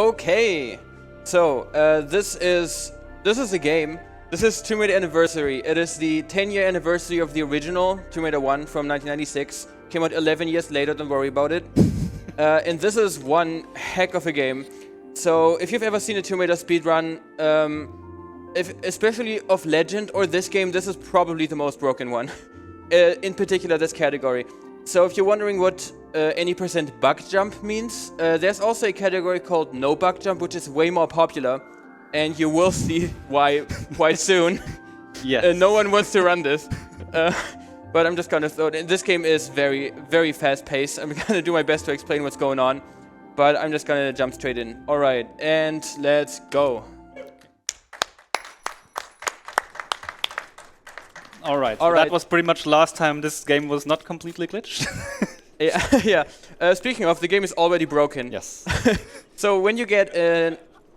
Okay, so this is a game. This is Tomb Raider Anniversary. It is the 10-year anniversary of the original Tomb Raider 1 from 1996. Came out 11 years later, don't worry about it. And this is one heck of a game. So if you've ever seen a Tomb Raider speedrun, especially of Legend or this game, this is probably the most broken one. In particular, this category. So if you're wondering what any % bug jump means, there's also a category called no bug jump, which is way more popular, and you will see why quite soon. Yes. No one wants to run this, but I'm just gonna throw it in. This game is very, very fast-paced. I'm gonna do my best to explain what's going on, but I'm just gonna jump straight in. All right, and let's go. All right. So that was pretty much last time this game was not completely glitched. Yeah. Speaking of, the game is already broken. Yes. So when you get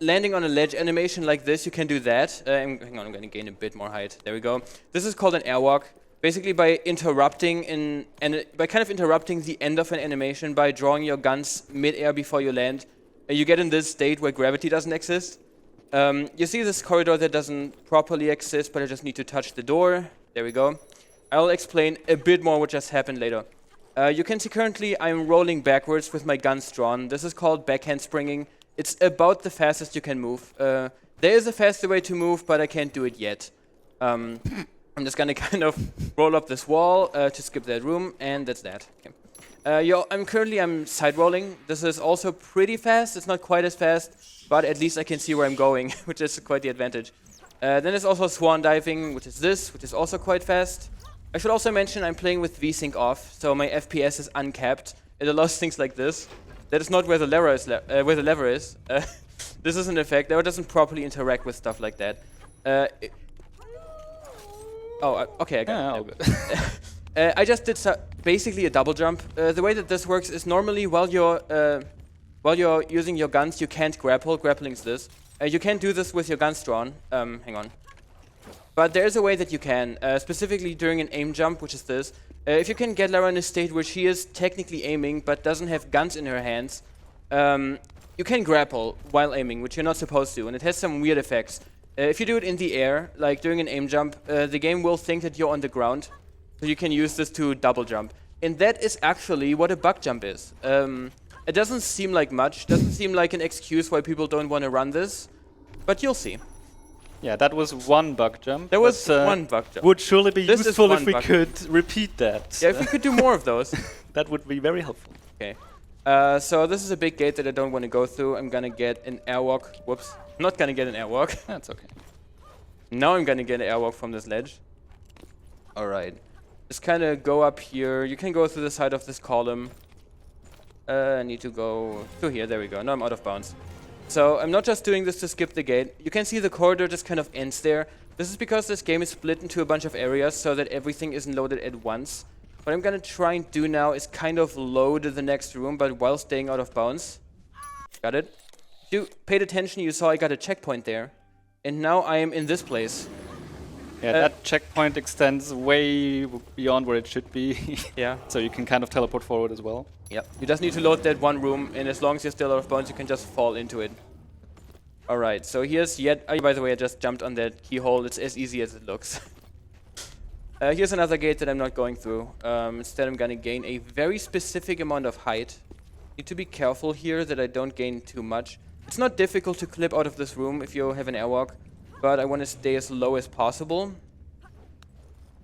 landing on a ledge animation like this, you can do that. Hang on, I'm going to gain a bit more height. There we go. This is called an airwalk. Basically, by interrupting the end of an animation by drawing your guns mid-air before you land, you get in this state where gravity doesn't exist. You see this corridor that doesn't properly exist, but I just need to touch the door. There we go. I'll explain a bit more what just happened later. You can see currently I'm rolling backwards with my guns drawn. This is called backhand springing. It's about the fastest you can move. There is a faster way to move, but I can't do it yet. I'm just gonna kind of roll up this wall to skip that room, and that's that. Okay. I'm side rolling. This is also pretty fast. It's not quite as fast, but at least I can see where I'm going, which is quite the advantage. Then there's also swan diving, which is also quite fast. I should also mention I'm playing with VSync off, so my FPS is uncapped. It allows things like this. That is not where the lever is. This is an effect. Lever doesn't properly interact with stuff like that. Okay, I got it. I just did basically a double jump. The way that this works is normally while you're using your guns, you can't grapple. Grappling is this. You can't do this with your guns drawn. Hang on. But there is a way that you can, specifically during an aim jump, which is this. If you can get Lara in a state where she is technically aiming but doesn't have guns in her hands, you can grapple while aiming, which you're not supposed to, and it has some weird effects. If you do it in the air, like during an aim jump, the game will think that you're on the ground, so you can use this to double jump. And that is actually what a bug jump is. It doesn't seem like much, doesn't seem like an excuse why people don't want to run this, but you'll see. Yeah, that was one bug jump. There was one bug jump. Would surely be useful if we could repeat that. Yeah, if we could do more of those. That would be very helpful. Okay. So this is a big gate that I don't want to go through. I'm gonna get an airwalk. Whoops. I'm not gonna get an airwalk. That's okay. Now I'm gonna get an airwalk from this ledge. Alright. Just kinda go up here. You can go through the side of this column. I need to go through here. There we go. Now I'm out of bounds. So I'm not just doing this to skip the gate. You can see the corridor just kind of ends there. This is because this game is split into a bunch of areas so that everything isn't loaded at once. What I'm gonna try and do now is kind of load the next room, but while staying out of bounds. Got it? If you paid attention, you saw I got a checkpoint there. And now I am in this place. Yeah, that checkpoint extends way beyond where it should be. Yeah. So you can kind of teleport forward as well. Yep. You just need to load that one room, and as long as you're still out of bounds, you can just fall into it. Alright, so here's yet... by the way, I just jumped on that keyhole. It's as easy as it looks. Here's another gate that I'm not going through. Instead, I'm gonna gain a very specific amount of height. Need to be careful here that I don't gain too much. It's not difficult to clip out of this room if you have an airwalk, but I want to stay as low as possible,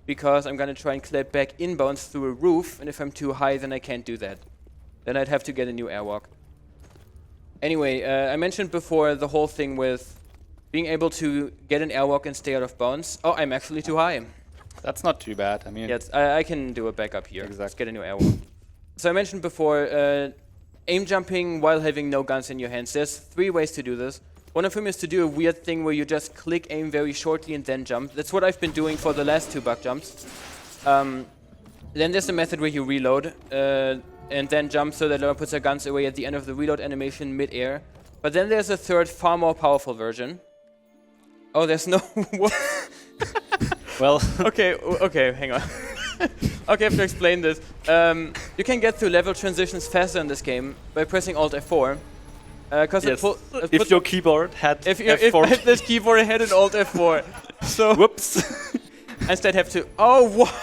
because I'm gonna try and clip back inbounds through a roof, and if I'm too high, then I can't do that. Then I'd have to get a new airwalk. Anyway, I mentioned before the whole thing with being able to get an airwalk and stay out of bounds. Oh, I'm actually too high. That's not too bad. I mean, yes, I can do a backup here. Exactly. Let's get a new airwalk. So I mentioned before, aim jumping while having no guns in your hands. There's 3 ways to do this. One of them is to do a weird thing where you just click aim very shortly and then jump. That's what I've been doing for the last 2 bug jumps. Then there's a method where you reload and then jump so that Laura puts her guns away at the end of the reload animation mid-air. But then there's a third, far more powerful version. Oh, there's no... Well... Okay, hang on. Okay, I have to explain this. You can get through level transitions faster in this game by pressing Alt F4. Because Yes. If your keyboard had if F4 this keyboard had an Alt F4, so whoops. I instead have to. Oh, what?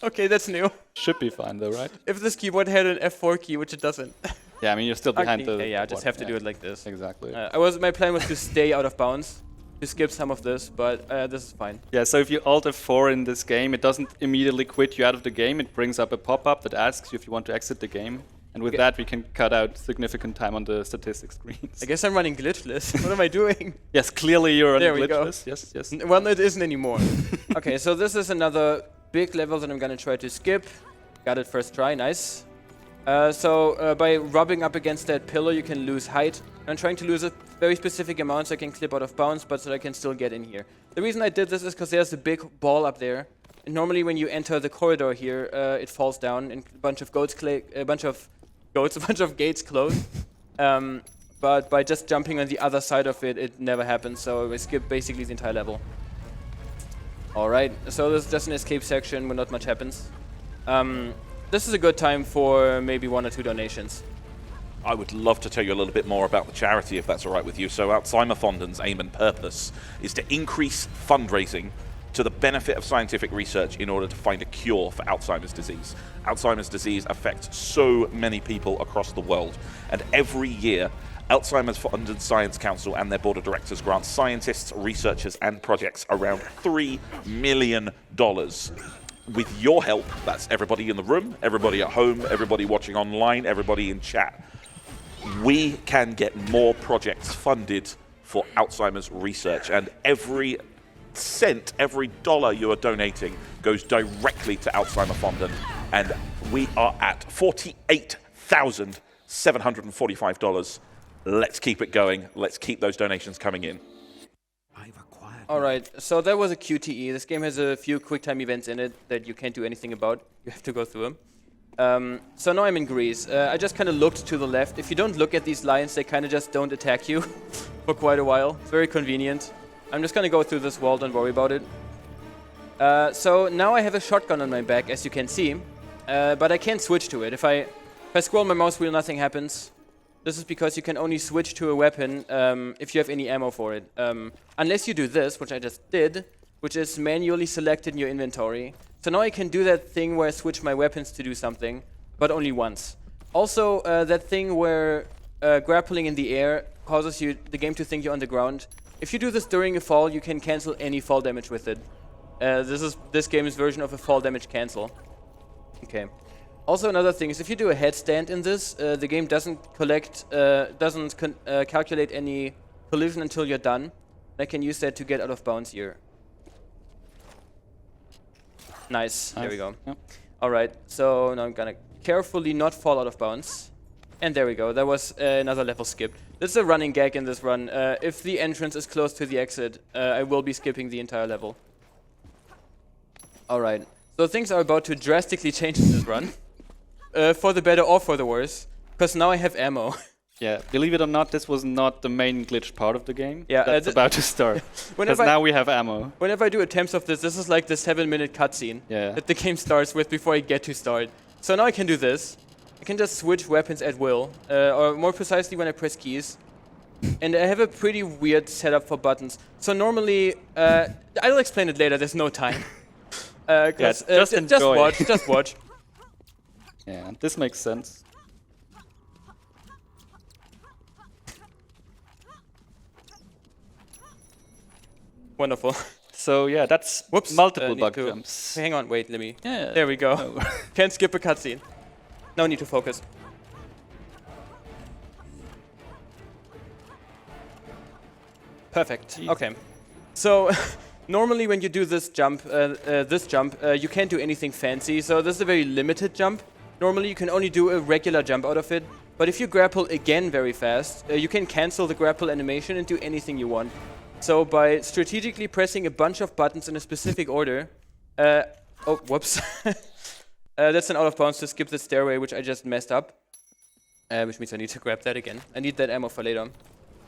Okay, that's new. Should be fine though, right? If this keyboard had an F4 key, which it doesn't. Yeah, I mean you're still behind the. Yeah, I just have to yeah. do it like this. Exactly. My plan was to stay out of bounds, to skip some of this, but this is fine. Yeah, so if you Alt F4 in this game, it doesn't immediately quit you out of the game. It brings up a pop-up that asks you if you want to exit the game. And with that, we can cut out significant time on the statistics screens. I guess I'm running glitchless. What am I doing? Yes, clearly you're running There we go. glitchless. Yes, yes. Well, it isn't anymore. Okay, so this is another big level that I'm gonna try to skip. Got it first try, nice. By rubbing up against that pillar, you can lose height. I'm trying to lose a very specific amount so I can clip out of bounds, but so I can still get in here. The reason I did this is because there's a big ball up there. And normally when you enter the corridor here, it falls down and a bunch of gates close. But by just jumping on the other side of it, it never happens. So we skip basically the entire level. Alright, so this is just an escape section where not much happens. This is a good time for maybe 1 or 2 donations. I would love to tell you a little bit more about the charity, if that's all right with you. So Alzheimerfonden's aim and purpose is to increase fundraising to the benefit of scientific research in order to find a cure for Alzheimer's disease. Alzheimer's disease affects so many people across the world, and every year Alzheimer's Funded Science Council and their board of directors grant scientists, researchers and projects around $3 million. With your help, that's everybody in the room, everybody at home, everybody watching online, everybody in chat, we can get more projects funded for Alzheimer's research, and every cent, every dollar you are donating goes directly to Alzheimerfonden, and we are at $48,745. Let's keep it going. Let's keep those donations coming in. Alright, so that was a QTE. This game has a few QuickTime events in it that you can't do anything about. You have to go through them. So now I'm in Greece. I just kind of looked to the left. If you don't look at these lines, they kind of just don't attack you for quite a while. It's very convenient. I'm just going to go through this wall, don't worry about it. So now I have a shotgun on my back, as you can see. But I can't switch to it. If I scroll my mouse wheel, nothing happens. This is because you can only switch to a weapon if you have any ammo for it. Unless you do this, which I just did, which is manually selected in your inventory. So now I can do that thing where I switch my weapons to do something, but only once. Also, that thing where grappling in the air causes the game to think you're on the ground. If you do this during a fall, you can cancel any fall damage with it. This game's version of a fall damage cancel. Okay. Also, another thing is if you do a headstand in this, the game doesn't calculate any collision until you're done. I can use that to get out of bounds here. Nice. There we go. Yep. Alright, so now I'm gonna carefully not fall out of bounds. And there we go. That was another level skipped. This is a running gag in this run. If the entrance is close to the exit, I will be skipping the entire level. Alright, so things are about to drastically change in this run. For the better or for the worse. Because now I have ammo. Yeah, believe it or not, this was not the main glitch part of the game. Yeah, that's about to start. Because now we have ammo. Whenever I do attempts of this is like the 7-minute cutscene that the game starts with before I get to start. So now I can do this. I can just switch weapons at will, or more precisely when I press keys. And I have a pretty weird setup for buttons. So normally, I'll explain it later, there's no time. Just enjoy. Just watch. Yeah, this makes sense. Wonderful. So yeah, that's multiple bug jumps. Hang on, wait, let me. Yeah. There we go. Can't skip a cutscene. Now need to focus. Perfect. Jeez. Okay. So normally when you do this jump, you can't do anything fancy. So this is a very limited jump. Normally you can only do a regular jump out of it. But if you grapple again very fast, you can cancel the grapple animation and do anything you want. So by strategically pressing a bunch of buttons in a specific order, oh, whoops. That's an out of bounds to skip the stairway, which I just messed up. Which means I need to grab that again. I need that ammo for later.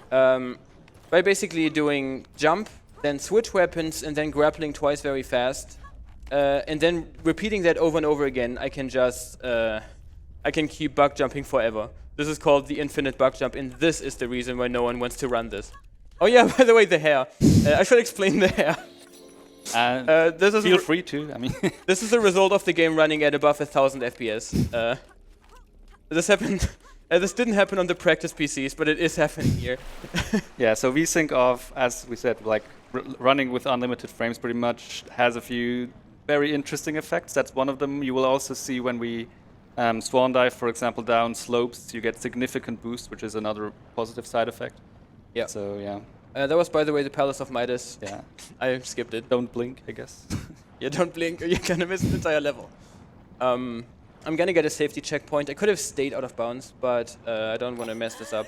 By basically doing jump, then switch weapons, and then grappling twice very fast, and then repeating that over and over again, I can just, I can keep bug jumping forever. This is called the infinite bug jump, and this is the reason why no one wants to run this. Oh yeah, by the way, the hair. I should explain the hair. This is feel free to. I mean, this is the result of the game running at above 1000 FPS. This happened. This didn't happen on the practice PCs, but it is happening here. yeah. So VSync of, as we said, like running with unlimited frames, pretty much has a few very interesting effects. That's one of them. You will also see when we swan dive, for example, down slopes, you get significant boost, which is another positive side effect. Yeah. So yeah. That was, by the way, the Palace of Midas. Yeah. I skipped it. Don't blink, I guess. Yeah, don't blink, or you're gonna miss the entire level. I'm gonna get a safety checkpoint. I could have stayed out of bounds, but I don't want to mess this up.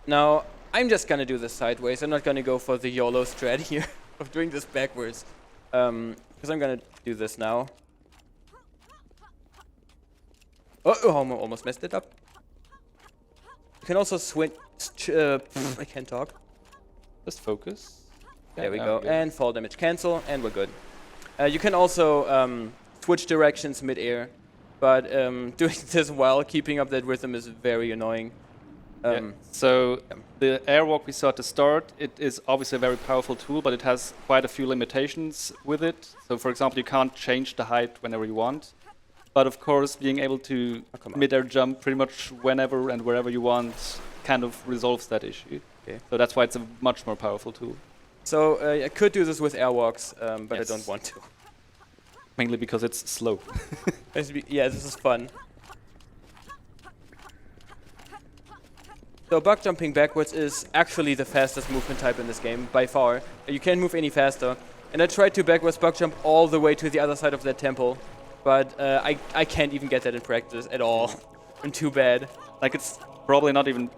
Now, I'm just gonna do this sideways. I'm not gonna go for the YOLO strat here of doing this backwards. Because I'm gonna do this now. Oh, almost messed it up. You can also swing. I can't talk. Just focus. There we go. And fall damage cancel, and we're good. You can also switch directions mid-air, but doing this while keeping up that rhythm is very annoying. So the airwalk we saw at the start, it is obviously a very powerful tool, but it has quite a few limitations with it. So for example, you can't change the height whenever you want. But of course, being able to mid-air jump pretty much whenever and wherever you want kind of resolves that issue. Okay. So that's why it's a much more powerful tool. So I could do this with airwalks, but I don't want to. Mainly because it's slow. Yeah, this is fun. So bug jumping backwards is actually the fastest movement type in this game, by far. You can't move any faster. And I tried to backwards bug jump all the way to the other side of that temple, but I can't even get that in practice at all. I'm too bad. Like, it's probably not even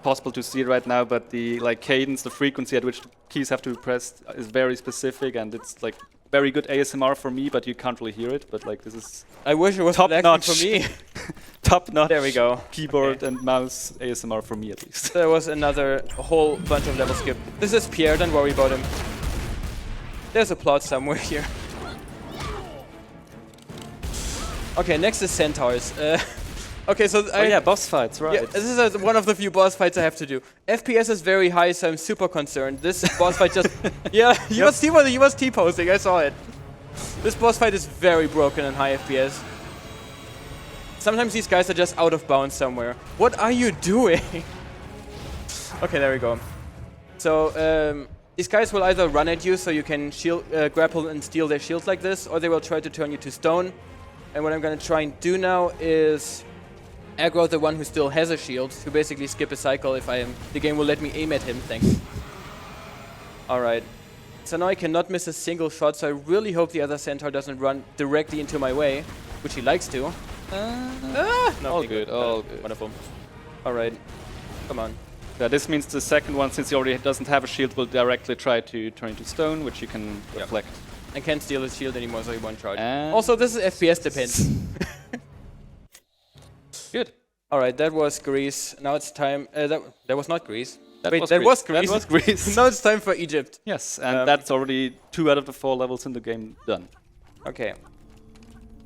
possible to see it right now, but the cadence, the frequency at which the keys have to be pressed is very specific, and it's like very good ASMR for me, but you can't really hear it. But like, this is I wish it was top notch for me. Top notch. There we go. Keyboard and mouse ASMR for me, at least. There was another whole bunch of level skip. This is Pierre. Don't worry about him. There's a plot somewhere here. Okay, next is centaurs. Okay, so boss fights, right? Yeah, this is one of the few boss fights I have to do. FPS is very high, so I'm super concerned. This boss fight just... Yeah, he was T-posing, I saw it. This boss fight is very broken in high FPS. Sometimes these guys are just out of bounds somewhere. What are you doing? Okay, there we go. So, these guys will either run at you so you can shield, grapple and steal their shields like this, or they will try to turn you to stone. And what I'm gonna try and do now is aggro the one who still has a shield, to basically skip a cycle if the game will let me aim at him, thanks. Alright. So now I cannot miss a single shot, so I really hope the other centaur doesn't run directly into my way, which he likes to. No, all good, all good. Wonderful. Alright. Come on. Yeah, this means the second one, since he already doesn't have a shield, will directly try to turn into stone, which you can reflect. I can't steal his shield anymore, so he won't charge. Also, this is FPS depends. Good. Alright, that was Greece. Now it's time... that was not Greece. That Wait, was that Greece. was Greece. That was Greece. Now it's time for Egypt. Yes, and that's already 2 out of the 4 levels in the game done. Okay.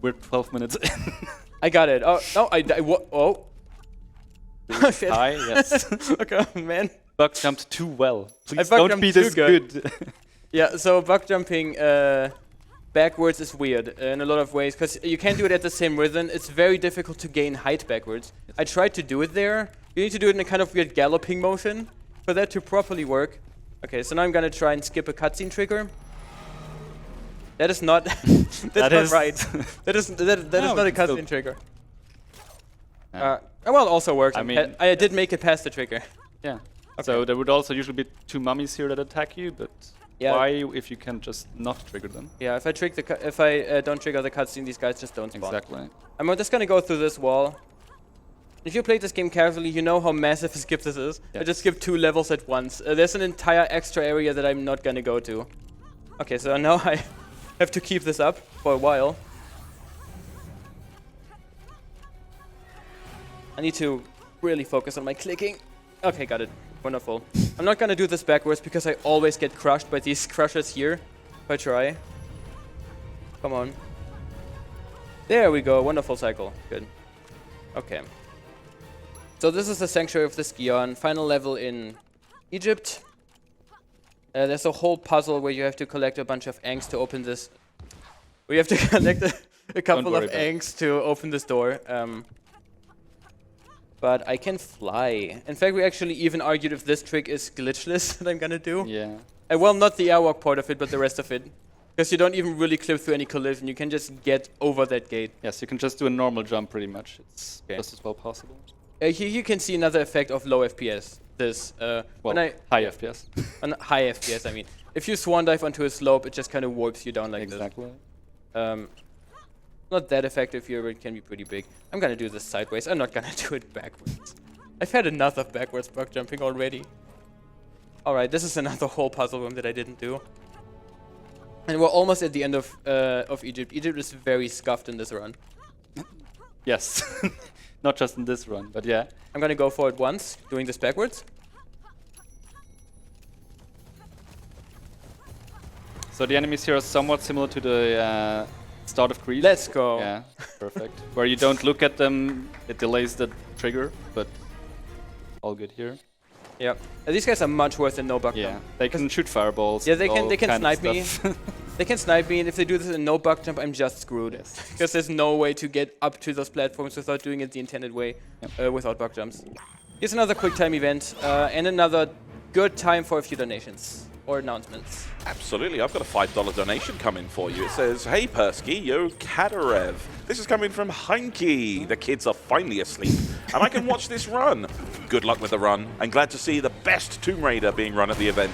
We're 12 minutes in. I got it. Oh, no, oh. Shit. Hi, yes. Okay, man. Bug jumped too well. Please bug don't jumped be too this good. good. Yeah, so bug jumping backwards is weird in a lot of ways, because you can't do it at the same rhythm. It's very difficult to gain height backwards. I tried to do it there. You need to do it in a kind of weird galloping motion for that to properly work. Okay, so now I'm gonna try and skip a cutscene trigger. That is not... that's not right. That is not a cutscene trigger. Well, also worked. I mean, I did make it past the trigger. Yeah. Okay. So there would also usually be 2 mummies here that attack you, but why if you can just not trigger them? Yeah, if I don't trigger the cutscene, these guys just don't spawn. Exactly. I'm just gonna go through this wall. If you played this game carefully, you know how massive a skip this is. Yes. I just skipped 2 levels at once. There's an entire extra area that I'm not gonna go to. Okay, so now I have to keep this up for a while. I need to really focus on my clicking. Okay, got it. Wonderful. I'm not gonna do this backwards because I always get crushed by these crushers here. If I try. Come on. There we go. Wonderful cycle. Good. Okay. So this is the Sanctuary of the Skion, final level in Egypt. There's a whole puzzle where you have to collect a bunch of eggs to open this. We have to collect a couple of eggs to open this door. But I can fly. In fact, we actually even argued if this trick is glitchless that I'm gonna do. Yeah. Well, not the airwalk part of it, but the rest of it. Because you don't even really clip through any collision. You can just get over that gate. Yes, you can just do a normal jump pretty much. It's just as well possible. Here you can see another effect of low FPS. This, high FPS. High FPS, I mean. If you swan dive onto a slope, it just kind of warps you down like exactly. this. Not that effective here, but it can be pretty big. I'm gonna do this sideways. I'm not gonna do it backwards. I've had enough of backwards bug jumping already. Alright, this is another whole puzzle room that I didn't do. And we're almost at the end of Egypt. Egypt is very scuffed in this run. Yes. Not just in this run, but yeah. I'm gonna go for it once, doing this backwards. So the enemies here are somewhat similar to the start of Greece. Let's go. Yeah, perfect. Where you don't look at them, it delays the trigger, but all good here. Yeah, these guys are much worse than no bug Yeah, jump. they can shoot fireballs. Yeah, they can kind snipe of me. stuff. They can snipe me, and if they do this in no bug jump, I'm just screwed. Yes. Because there's no way to get up to those platforms without doing it the intended way, without bug jumps. Here's another quick time event, and another good time for a few donations or announcements. Absolutely, I've got a $5 donation coming for you. It says, "Hey Persky, yo Cadarev. This is coming from Heinke. The kids are finally asleep, and I can watch this run. Good luck with the run. I'm glad to see the best Tomb Raider being run at the event.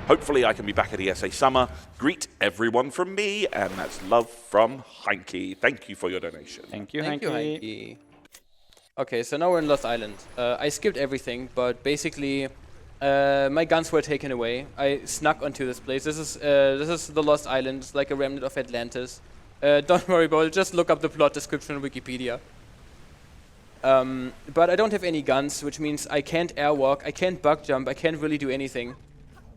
Hopefully I can be back at ESA Summer. Greet everyone from me," and that's love from Heinke. Thank you for your donation. Thank you, Thank you, Hanky. Heinke. Okay, so now we're in Lost Island. I skipped everything, but basically my guns were taken away. I snuck onto this place. This is the Lost Island. It's like a remnant of Atlantis. Don't worry about it. Just look up the plot description on Wikipedia. But I don't have any guns, which means I can't airwalk, I can't bug jump, I can't really do anything.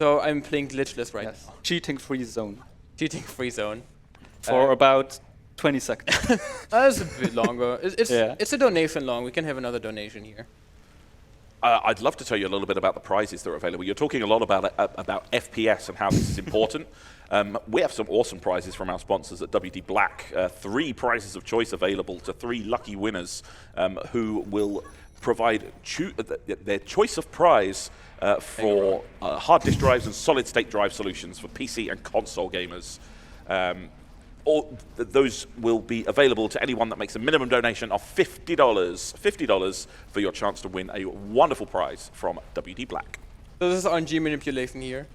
So I'm playing glitchless right now. Cheating-free zone. Cheating-free zone. For about 20 seconds. That's a bit longer. Yeah. It's a donation long. We can have another donation here. I'd love to tell you a little bit about the prizes that are available. You're talking a lot about FPS and how this is important. We have some awesome prizes from our sponsors at WD Black. 3 prizes of choice available to 3 lucky winners who will provide their choice of prize for hard disk drives and solid-state drive solutions for PC and console gamers. Those will be available to anyone that makes a minimum donation of $50 for your chance to win a wonderful prize from WD Black. So this is RNG manipulation here.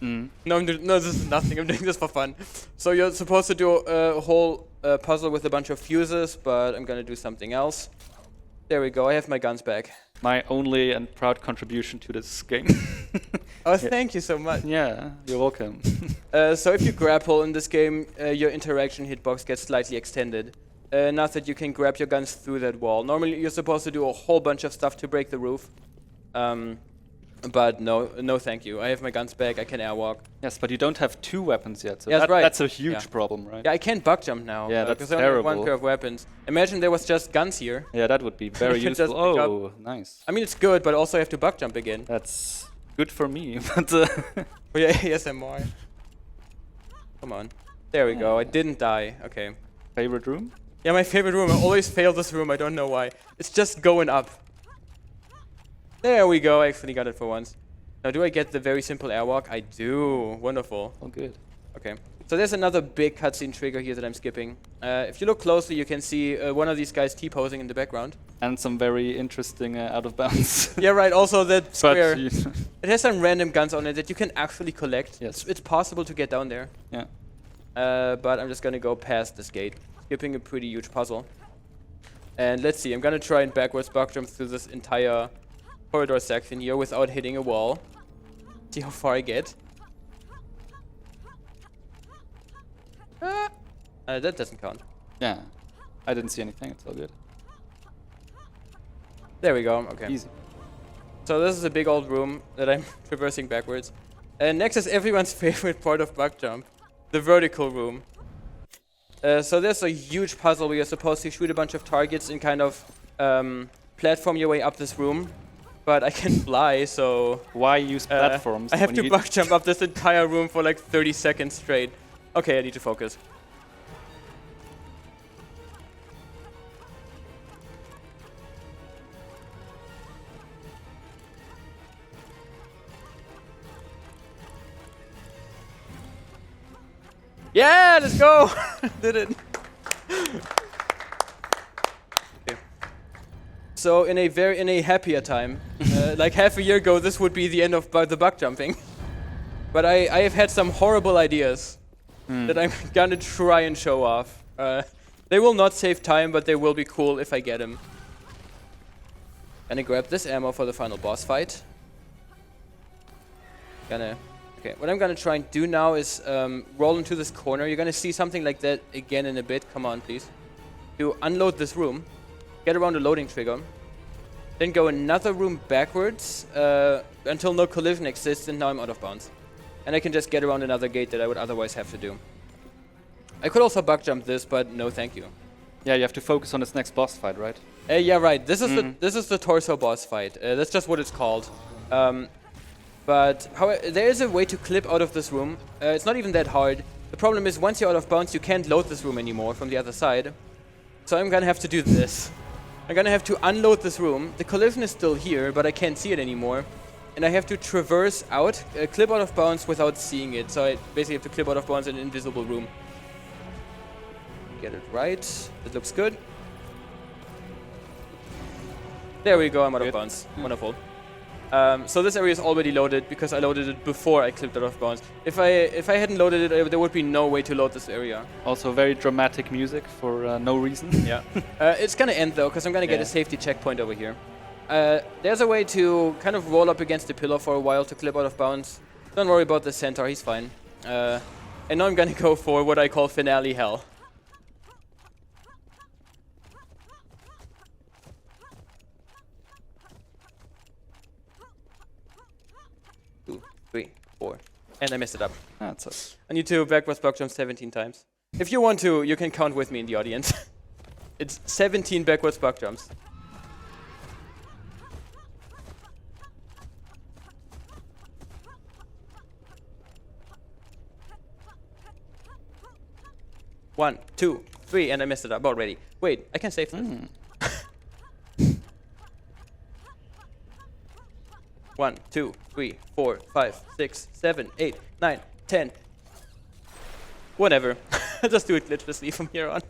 No, this is nothing. I'm doing this for fun. So you're supposed to do a whole puzzle with a bunch of fuses, but I'm gonna do something else. There we go. I have my guns back. My only and proud contribution to this game. Oh, thank you so much. Yeah, you're welcome. So if you grapple in this game, your interaction hitbox gets slightly extended. Not that you can grab your guns through that wall. Normally you're supposed to do a whole bunch of stuff to break the roof. But no thank you. I have my guns back, I can airwalk. Yes, but you don't have 2 weapons yet, so Yeah, right. that's a huge problem, right? Yeah, I can't bug jump now. Yeah, that's because I only have one terrible. pair of weapons. Imagine there was just guns here. Yeah, that would be very You could just useful. pick Oh, nice. I mean, it's good, but also I have to bug jump again. That's good for me, but Oh yeah, ASMR. Come on. There we go, I didn't die. Okay. favorite room? Yeah, my favorite room. I always fail this room, I don't know why. It's just going up. There we go, I actually got it for once. Now, do I get the very simple airwalk? I do. Wonderful. Oh, good. Okay. So there's another big cutscene trigger here that I'm skipping. If you look closely, you can see one of these guys T-posing in the background. And some very interesting out of bounds. Yeah, right. Also, that square. you It has some random guns on it that you can actually collect. Yes. It's possible to get down there. yeah. But I'm just gonna go past this gate, skipping a pretty huge puzzle. And let's see, I'm gonna try and backwards bug jump through this entire corridor section here without hitting a wall. See how far I get. That doesn't count. Yeah. I didn't see anything, it's all good. There we go, okay. Easy. So this is a big old room that I'm traversing backwards. And next is everyone's favorite part of bug jump, the vertical room. So there's a huge puzzle where you're supposed to shoot a bunch of targets in kind of platform your way up this room, but I can fly, so Why use platforms? I have when to you bug jump up this entire room for like 30 seconds straight. Okay, I need to focus. Yeah, let's go! Did it. Okay. So in a happier time, like half a year ago, this would be the end of the bug jumping. But I have had some horrible ideas that I'm gonna try and show off. They will not save time, but they will be cool if I get them. Gonna grab this ammo for the final boss fight. Okay, what I'm gonna try and do now is roll into this corner. You're gonna see something like that again in a bit. Come on, please. To unload this room, get around the loading trigger, then go another room backwards until no collision exists, and now I'm out of bounds. And I can just get around another gate that I would otherwise have to do. I could also bug jump this, but no thank you. Yeah, you have to focus on this next boss fight, right? Yeah, right. This is the torso boss fight. That's just what it's called. But however, there is a way to clip out of this room. It's not even that hard. The problem is once you're out of bounds, you can't load this room anymore from the other side. So I'm gonna have to do this. I'm gonna have to unload this room. The collision is still here, but I can't see it anymore. And I have to traverse out, clip out of bounds without seeing it. So I basically have to clip out of bounds in an invisible room. Get it right. It looks good. There we go, I'm out of bounds. Wonderful. So this area is already loaded because I loaded it before I clipped out of bounds. If I hadn't loaded it, there would be no way to load this area. Also very dramatic music for no reason. Yeah. It's gonna end though, because I'm gonna get a safety checkpoint over here. There's a way to kind of roll up against the pillar for a while to clip out of bounds. Don't worry about the centaur, he's fine. And now I'm gonna go for what I call finale hell. 3, 4. And I messed it up. That's us. I need to backwards bug jump 17 times. If you want to, you can count with me in the audience. It's 17 backwards bug jumps. One, 2, 3, and I messed it up already. Wait, I can save this. 1, 2, 3, 4, 5, 6, 7, 8, 9, 10. Whatever. Just do it glitchlessly from here on.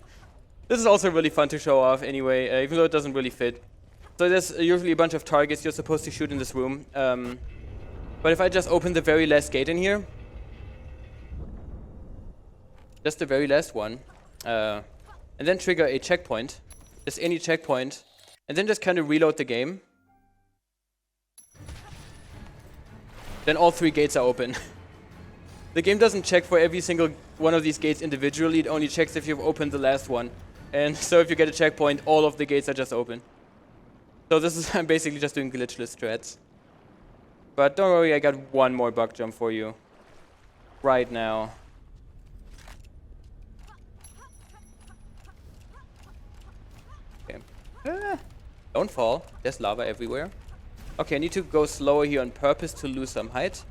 This is also really fun to show off anyway, even though it doesn't really fit. So there's usually a bunch of targets you're supposed to shoot in this room. But if I just open the very last gate in here, just the very last one, and then trigger a checkpoint, just any checkpoint, and then just kind of reload the game, then all 3 gates are open. The game doesn't check for every single one of these gates individually, it only checks if you've opened the last one. And so if you get a checkpoint, all of the gates are just open. So this is, I'm basically just doing glitchless strats. But don't worry, I got one more bug jump for you. Right now. Okay. Don't fall, there's lava everywhere. Okay, I need to go slower here on purpose to lose some height.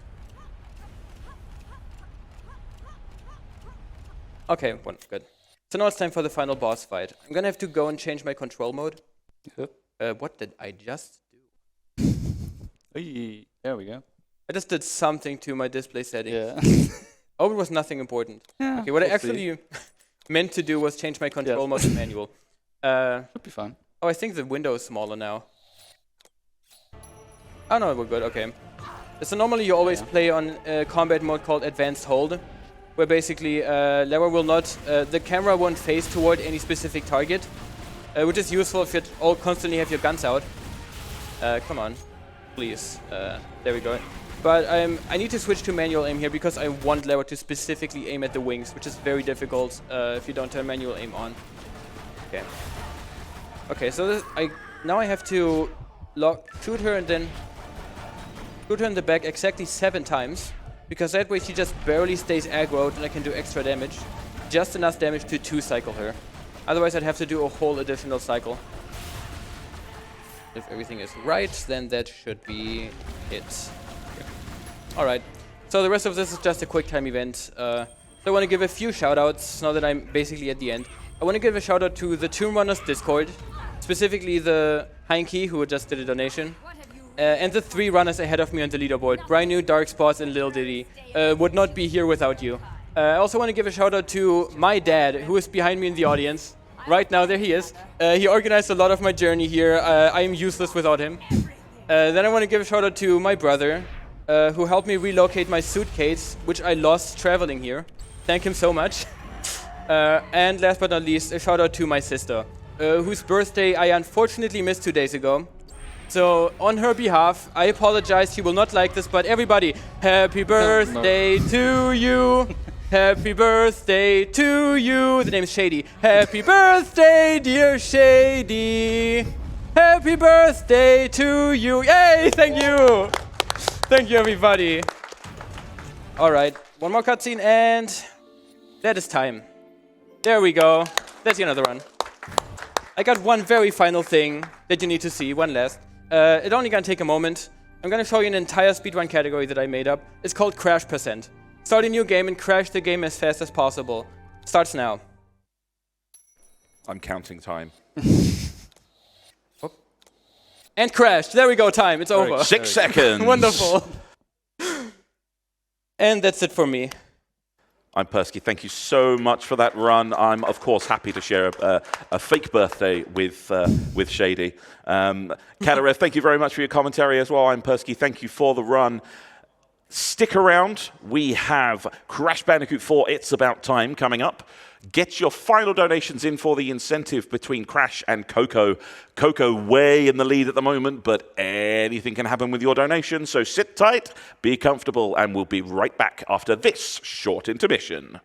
Okay, good. So now it's time for the final boss fight. I'm gonna have to go and change my control mode. Yep. What did I just do? Hey, there we go. I just did something to my display settings. Yeah. Oh, it was nothing important. Yeah, okay, what I actually meant to do was change my control mode to manual. Should be fine. Oh, I think the window is smaller now. Oh no, we're good, okay. So normally you always play on a combat mode called Advanced Hold, where basically Lara will not, the camera won't face toward any specific target, which is useful if you all constantly have your guns out. Come on, please. There we go. But I need to switch to manual aim here because I want Lara to specifically aim at the wings, which is very difficult if you don't turn manual aim on. Okay. Okay, so now I have to shoot her and then shoot her in the back exactly 7 times, because that way she just barely stays aggroed and I can do extra damage. Just enough damage to 2-cycle her. Otherwise I'd have to do a whole additional cycle. If everything is right, then that should be it. All right. So the rest of this is just a quick time event. So I want to give a few shout-outs now that I'm basically at the end. I want to give a shout-out to the Tomb Runners Discord, specifically the Heinke, who just did a donation, and the 3 runners ahead of me on the leaderboard, Brinu, Dark Spots, and Lil Diddy. Would not be here without you. I also want to give a shout-out to my dad, who is behind me in the audience. Right now, there he is. He organized a lot of my journey here. I am useless without him. Then I want to give a shout-out to my brother, who helped me relocate my suitcase, which I lost traveling here. Thank him so much. And last but not least, a shout-out to my sister, whose birthday I unfortunately missed 2 days ago. So, on her behalf, I apologize. She will not like this, but everybody, happy birthday to you. Happy birthday to you. The name is Shady. Happy birthday, dear Shady. Happy birthday to you. Yay, thank you. Thank you, everybody. All right, one more cutscene, and that is time. There we go. That's another run. I got one very final thing that you need to see, one last. It's only gonna take a moment. I'm gonna show you an entire speedrun category that I made up. It's called Crash %. Start a new game and crash the game as fast as possible. Starts now. I'm counting time. And crashed. There we go, time. It's over. 6 seconds. Wonderful. And that's it for me. I'm Persky. Thank you so much for that run. I'm, of course, happy to share a fake birthday with Shady. Cadarev, thank you very much for your commentary as well. I'm Persky. Thank you for the run. Stick around. We have Crash Bandicoot 4 It's About Time coming up. Get your final donations in for the incentive between Crash and Coco. Coco way in the lead at the moment, but anything can happen with your donation. So sit tight, be comfortable, and we'll be right back after this short intermission.